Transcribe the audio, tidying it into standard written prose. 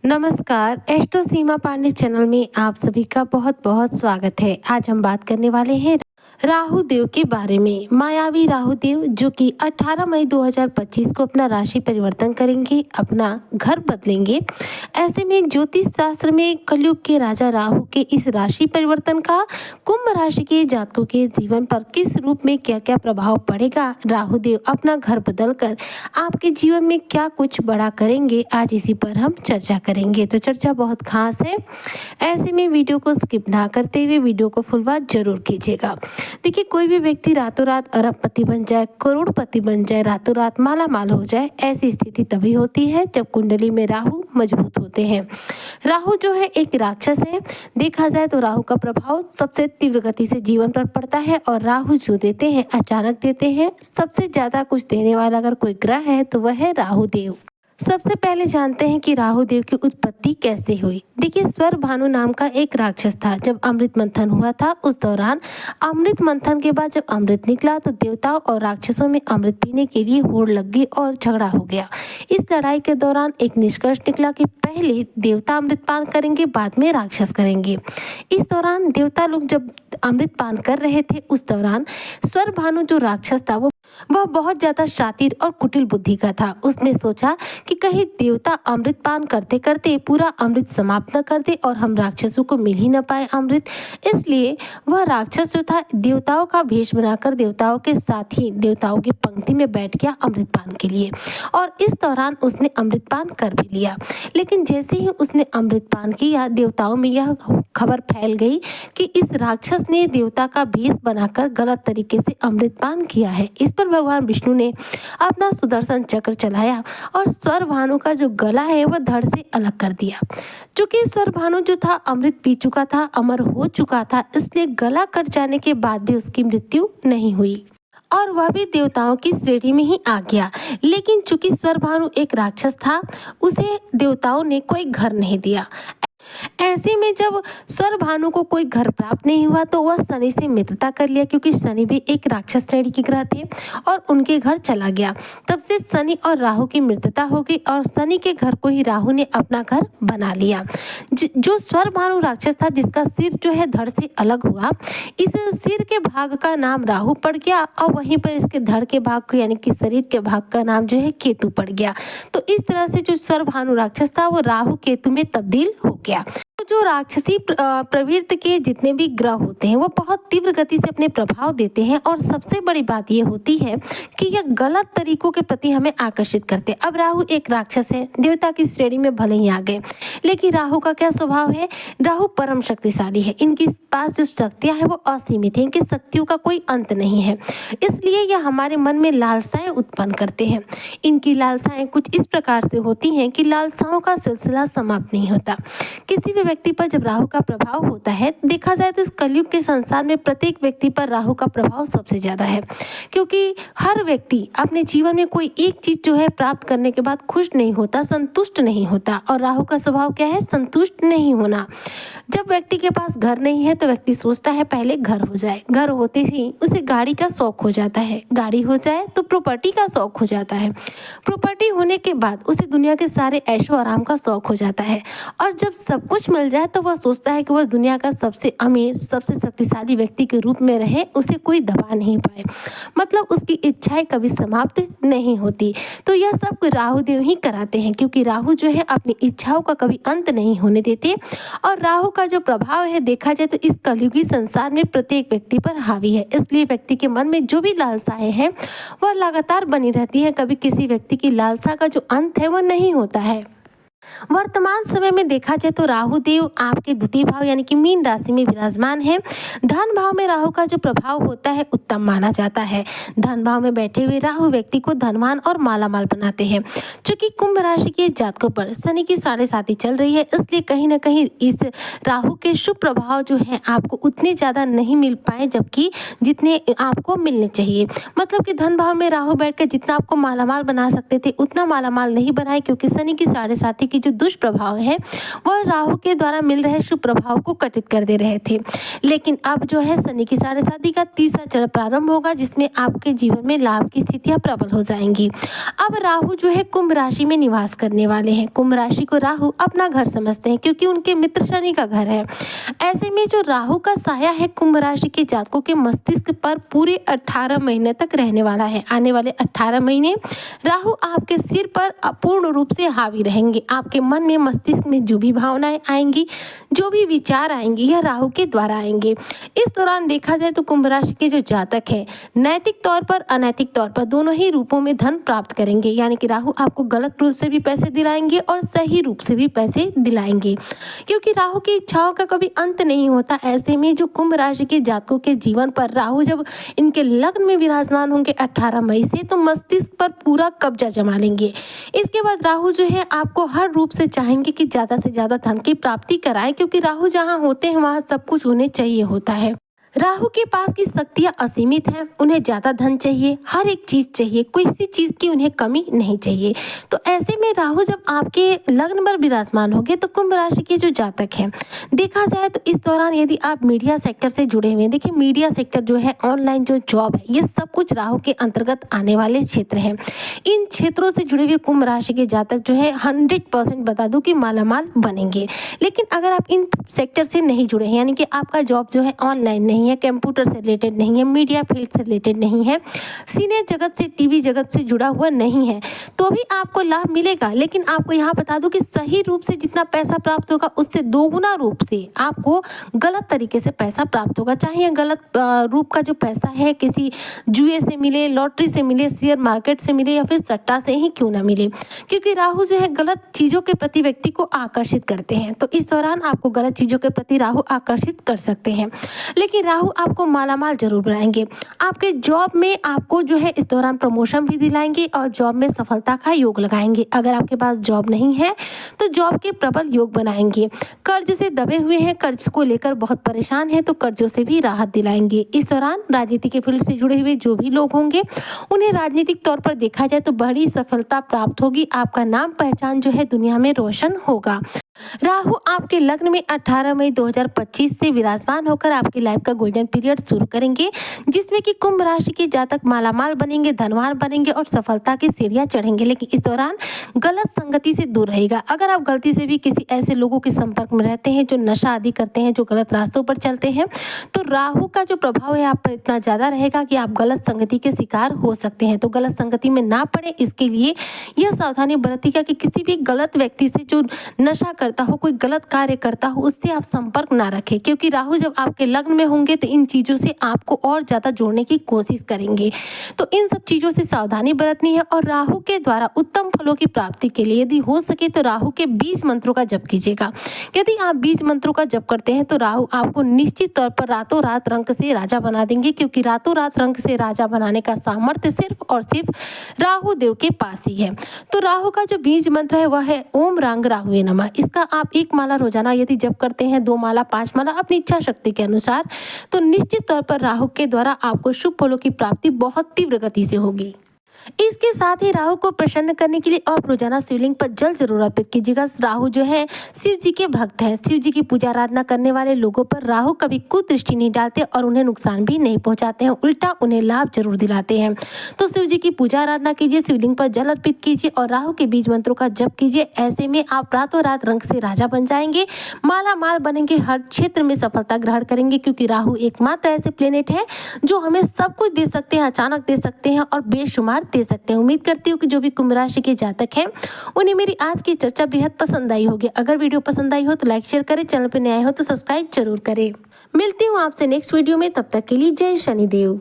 नमस्कार, एस्ट्रो सीमा पांडे चैनल में आप सभी का बहुत बहुत स्वागत है। आज हम बात करने वाले हैं राहु देव के बारे में। मायावी राहु देव जो कि 18 मई 2025 को अपना राशि परिवर्तन करेंगे, अपना घर बदलेंगे। ऐसे में ज्योतिष शास्त्र में कलयुग के राजा राहु के इस राशि परिवर्तन का कुंभ राशि के जातकों के जीवन पर किस रूप में क्या क्या प्रभाव पड़ेगा, राहु देव अपना घर बदलकर आपके जीवन में क्या कुछ बड़ा करेंगे, आज इसी पर हम चर्चा करेंगे। तो चर्चा बहुत खास है, ऐसे में वीडियो को स्किप ना करते हुए वीडियो को फुल वॉच जरूर कीजिएगा। देखिए, कोई भी व्यक्ति रातों रात अरबपति बन जाए, करोड़पति बन जाए, रातों रात माला माल हो जाए, ऐसी स्थिति तभी होती है जब कुंडली में राहु मजबूत होते हैं। राहु जो है एक राक्षस है। देखा जाए तो राहु का प्रभाव सबसे तीव्र गति से जीवन पर पड़ता है और राहु जो देते हैं अचानक देते हैं। सबसे ज्यादा कुछ देने वाला अगर कोई ग्रह है तो वह है राहु देव। सबसे पहले जानते हैं कि राहु देव की उत्पत्ति कैसे हुई। देखिए, स्वर भानु नाम का एक राक्षस था। जब अमृत मंथन हुआ था उस दौरान अमृत मंथन के बाद जब अमृत निकला तो देवताओं और राक्षसों में अमृत पीने के लिए होड़ लग गई और झगड़ा हो गया। इस लड़ाई के दौरान एक निष्कर्ष निकला कि पहले देवता अमृत पान करेंगे, बाद में राक्षस करेंगे। इस दौरान देवता लोग जब अमृत पान कर रहे थे उस दौरान स्वर भानु जो राक्षस था वह बहुत ज्यादा शातिर और कुटिल बुद्धि का था। उसने सोचा कि कहीं देवता अमृत पान करते करते पूरा अमृत समाप्त न कर दे और हम राक्षसों को मिल ही न पाए अमृत। इसलिए वह राक्षस जो था देवताओं का भेष बनाकर देवताओं के साथ ही देवताओं की पंक्ति में बैठ गया अमृत पान के लिए और इस दौरान उसने अमृत पान कर भी लिया। लेकिन जैसे ही उसने अमृत पान किया, देवताओं में यह खबर फैल गई कि इस राक्षस ने देवता का भेष बनाकर गलत तरीके से अमृत पान किया है। इस पर भगवान विष्णु ने अपना सुदर्शन चक्र चलाया और स्वर भानु का जो गला है वह धड़ से अलग कर दिया। चूंकि स्वर भानु जो था अमृत पी चुका था, अमर हो चुका था, इसलिए गला कट जाने के बाद भी उसकी मृत्यु नहीं हुई और वह भी देवताओं की श्रेणी में ही आ गया। लेकिन चूंकि स्वर भानु एक राक्षस था, उसे देवताओं ने कोई घर नहीं दिया। ऐसे में जब स्वर भानु को कोई घर प्राप्त नहीं हुआ तो वह शनि से मित्रता कर लिया, क्योंकि शनि भी एक राक्षस श्रेणी के ग्रह थे और उनके घर चला गया। तब से शनि और राहु की मित्रता हो गई और शनि के घर को ही राहु ने अपना घर बना लिया। जो स्वर भानु राक्षस था जिसका सिर जो है धड़ से अलग हुआ, इस सिर के भाग का नाम राहु पड़ गया और वहीं पर इसके धड़ के भाग को यानी कि शरीर के भाग का नाम जो है केतु पड़ गया। तो इस तरह से जो स्वर भानु राक्षस था वो राहु केतु में तब्दील हो गया। तो जो राक्षसी प्रवृत्ति के जितने भी ग्रह होते हैं वो बहुत तीव्र गति से अपने प्रभाव देते हैं और सबसे बड़ी बात ये होती है कि यह गलत तरीकों के प्रति हमें आकर्षित करते हैं। अब राहु एक राक्षस है, देवता की श्रेणी में भले ही आ गए, लेकिन राहु का क्या स्वभाव है? राहु परम शक्तिशाली है। इनके पास जो शक्तियां हैं वो असीमित है, इनकी शक्तियों का कोई अंत नहीं है। इसलिए यह हमारे मन में लालसाएं उत्पन्न करते हैं। इनकी लालसाएं कुछ इस प्रकार से होती हैं कि लालसाओं का सिलसिला समाप्त नहीं होता। किसी भी व्यक्ति पर जब राहु का प्रभाव होता है, देखा जाए तो इस कलयुग के संसार में प्रत्येक व्यक्ति पर राहु का प्रभाव सबसे ज्यादा है, क्योंकि हर व्यक्ति अपने जीवन में कोई एक चीज जो है प्राप्त करने के बाद खुश नहीं होता, संतुष्ट नहीं होता। और राहु का स्वभाव क्या है? संतुष्ट नहीं होना। जब व्यक्ति के पास घर नहीं है तो व्यक्ति सोचता है पहले घर हो जाए, घर होते ही उसे गाड़ी का शौक हो जाता है, गाड़ी हो जाए तो प्रॉपर्टी का शौक हो जाता है, प्रॉपर्टी होने के बाद उसे दुनिया के सारे ऐशो आराम का शौक हो जाता है और जब सब कुछ मिल जाए तो वह सोचता है कि वह दुनिया का सबसे अमीर, सबसे शक्तिशाली व्यक्ति के रूप में रहे, उसे कोई दबा नहीं पाए। मतलब उसकी इच्छाएं कभी समाप्त नहीं होती। तो यह सब राहु देव ही कराते हैं, क्योंकि राहु जो है अपनी इच्छाओं का कभी अंत नहीं होने देते। और राहु का जो प्रभाव है देखा जाए तो इस कलयुगी संसार में प्रत्येक व्यक्ति पर हावी है। इसलिए व्यक्ति के मन में जो भी लालसाएं हैं वह लगातार बनी रहती है। कभी किसी व्यक्ति की लालसा का जो अंत है वह नहीं होता है। वर्तमान समय में देखा जाए तो राहु देव आपके द्वितीय भाव यानी कि मीन राशि में विराजमान है। धन भाव में राहु का जो प्रभाव होता है उत्तम माना जाता है। धन भाव में बैठे हुए राहु व्यक्ति को धनवान और मालामाल बनाते हैं। चूंकि कुंभ राशि के जातकों पर शनि की 7.5 चल रही है, इसलिए कहीं ना कहीं इस राहु के शुभ प्रभाव जो है आपको उतने ज्यादा नहीं मिल पाए जबकि जितने आपको मिलने चाहिए। मतलब कि धन भाव में राहु बैठकर जितना आपको मालामाल बना सकते थे उतना मालामाल नहीं बनाए, क्योंकि शनि की 7.5 क्योंकि जो दुष्प्रभाव है वह राहु के द्वारा मिल रहे शुभ प्रभाव को कटित कर दे रहे थे। लेकिन अब जो है शनि की साढ़े साथी का तीसरा चरण प्रारंभ होगा, जिसमें आपके जीवन में लाभ की स्थितियां प्रबल हो जाएंगी। अब राहु जो है कुंभ राशि में निवास करने वाले हैं। कुंभ राशि को राहु अपना घर समझते हैं क्योंकि उनके मित्र शनि का घर है। ऐसे में जो राहु का साया है कुंभ राशि के जातकों के मस्तिष्क पर पूरे 18 महीने तक रहने वाला है। आने वाले 18 महीने राहु आपके सिर पर पूर्ण रूप से हावी रहेंगे। आपके मन में, मस्तिष्क में जो भी भावनाएं आएंगी, जो भी विचार आएंगे, यह राहु के द्वारा आएंगे। इस दौरान देखा जाए तो कुंभ राशि के जो जातक है नैतिक तौर पर, अनैतिक तौर पर दोनों ही रूपों में धन प्राप्त करेंगे। यानी कि राहु आपको गलत रूप से भी पैसे दिलाएंगे और सही रूप से भी पैसे दिलाएंगे, क्योंकि राहु की इच्छाओं का कभी अंत नहीं होता। ऐसे में जो कुंभ राशि के जातकों के जीवन पर राहु जब इनके लग्न में विराजमान होंगे 18 मई से, तो मस्तिष्क पर पूरा कब्जा जमा लेंगे। इसके बाद राहु जो है आपको हर रूप से चाहेंगे कि ज़्यादा से ज़्यादा धन की प्राप्ति कराएं, क्योंकि राहु जहाँ होते हैं वहाँ सब कुछ उन्हें चाहिए होता है। राहु के पास की शक्तियां असीमित हैं, उन्हें ज़्यादा धन चाहिए, हर एक चीज़ चाहिए, कोई सी चीज़ की उन्हें कमी नहीं चाहिए। तो ऐसे में राहु जब आपके लग्न पर विराजमान होंगे तो कुंभ राशि के जो जातक हैं, देखा जाए तो इस दौरान यदि आप मीडिया सेक्टर से जुड़े हुए हैं, देखिए मीडिया सेक्टर जो है, ऑनलाइन जो जॉब है, ये सब कुछ राहु के अंतर्गत आने वाले क्षेत्र हैं। इन क्षेत्रों से जुड़े हुए कुंभ राशि के जातक जो है 100% बता दूं कि मालामाल बनेंगे। लेकिन अगर आप इन सेक्टर से नहीं जुड़े हैं, यानी कि आपका जॉब जो है ऑनलाइन नहीं है, कंप्यूटर से रिलेटेड नहीं है, मीडिया फील्ड से रिलेटेड नहीं है, सिने जगत से, टीवी जगत से जुड़ा हुआ नहीं है, तो भी आपको लाभ मिलेगा। लेकिन आपको यहाँ बता दूं कि सही रूप से जितना पैसा प्राप्त होगा उससे दोगुना रूप से आपको गलत तरीके से पैसा प्राप्त होगा। चाहे यह गलत रूप का जो पैसा है किसी जुए से मिले, लॉटरी से मिले, शेयर मार्केट से मिले या फिर सट्टा से ही क्यों ना मिले, क्योंकि राहु जो है गलत चीज़ों के प्रति व्यक्ति को आकर्षित करते हैं। तो इस दौरान आपको गलत चीज़ों के प्रति राहु आकर्षित कर सकते हैं। लेकिन राहु आपको मालामाल जरूर बनाएंगे। आपके जॉब में आपको जो है इस दौरान प्रमोशन भी दिलाएंगे और जॉब में सफलता का योग लगाएंगे। अगर आपके पास जॉब नहीं है तो जॉब के प्रबल योग बनाएंगे। कर्ज से दबे हुए हैं, कर्ज को लेकर बहुत परेशान हैं, तो कर्जों से भी राहत दिलाएंगे। इस दौरान राजनीति के फील्ड से जुड़े हुए जो भी लोग होंगे उन्हें राजनीतिक तौर पर देखा जाए तो बड़ी सफलता प्राप्त होगी। आपका नाम पहचान जो है दुनिया में रोशन होगा। राहु आपके लग्न में 18 मई 2025 से विराजमान होकर आपकी लाइफ का गोल्डन पीरियड शुरू करेंगे, जिसमें कि कुंभ राशि के जातक मालामाल बनेंगे, धनवान बनेंगे और सफलता की सीढ़ियां चढ़ेंगे। लेकिन इस दौरान गलत संगति से दूर रहेगा। अगर आप गलती से भी किसी ऐसे लोगों के संपर्क में रहते हैं जो नशा आदि करते हैं, जो गलत रास्तों पर चलते हैं, तो राहु का जो प्रभाव है आप पर इतना ज़्यादा रहेगा कि आप गलत संगति के शिकार हो सकते हैं। तो गलत संगति में ना पड़े, इसके लिए यह सावधानी बरतिएगा कि किसी भी गलत व्यक्ति से जो नशा करता हो, कोई गलत कार्य करता हो, उससे आप संपर्क ना रखें, क्योंकि राहु जब आपके लग्न में होंगे तो इन चीज़ों से आपको और ज़्यादा जोड़ने की कोशिश करेंगे। तो इन सब चीज़ों से सावधानी बरतनी है। और राहु के द्वारा उत्तम फलों की प्राप्ति के लिए यदि हो सके तो राहु के 20 मंत्रों का जप कीजिएगा। यदि आप 20 मंत्रों का जप करते हैं तो राहु आपको निश्चित तौर पर रातों रात रंक से राजा बना देंगे, क्योंकि रातों रात रंक से राजा बनाने का सामर्थ्य सिर्फ और सिर्फ राहु देव के पास ही है। तो राहु का जो बीज मंत्र है वह है ओम रांग राहुवे नमः। इसका आप 1 माला रोजाना यदि जप करते हैं, 2 माला, 5 माला, अपनी इच्छा शक्ति के अनुसार, तो निश्चित तौर पर राहु के द्वारा आपको शुभ फलों की प्राप्ति बहुत तीव्र गति से होगी। इसके साथ ही राहु को प्रसन्न करने के लिए आप रोजाना शिवलिंग पर जल जरूर अर्पित कीजिएगा। राहु जो है शिव जी के भक्त हैं। शिव जी की पूजा आराधना करने वाले लोगों पर राहु कभी कुदृष्टि नहीं डालते और उन्हें नुकसान भी नहीं पहुंचाते हैं, उल्टा उन्हें लाभ जरूर दिलाते हैं। तो शिव जी की पूजा आराधना कीजिए, शिवलिंग पर जल अर्पित कीजिए और राहु के बीज मंत्रों का जप कीजिए। ऐसे में आप रातों रात रंग से राजा बन जाएंगे, माला माल बनेंगे, हर क्षेत्र में सफलता ग्रहण करेंगे, क्योंकि राहु एकमात्र ऐसे प्लेनेट है जो हमें सब कुछ दे सकते हैं, अचानक दे सकते हैं और बेशुमार दे सकते हैं। उम्मीद करती हूँ कि जो भी कुंभ राशि के जातक हैं उन्हें मेरी आज की चर्चा बेहद पसंद आई होगी। अगर वीडियो पसंद आई हो तो लाइक शेयर करें, चैनल पर नए हो तो सब्सक्राइब जरूर करें। मिलती हूँ आपसे नेक्स्ट वीडियो में, तब तक के लिए जय शनिदेव।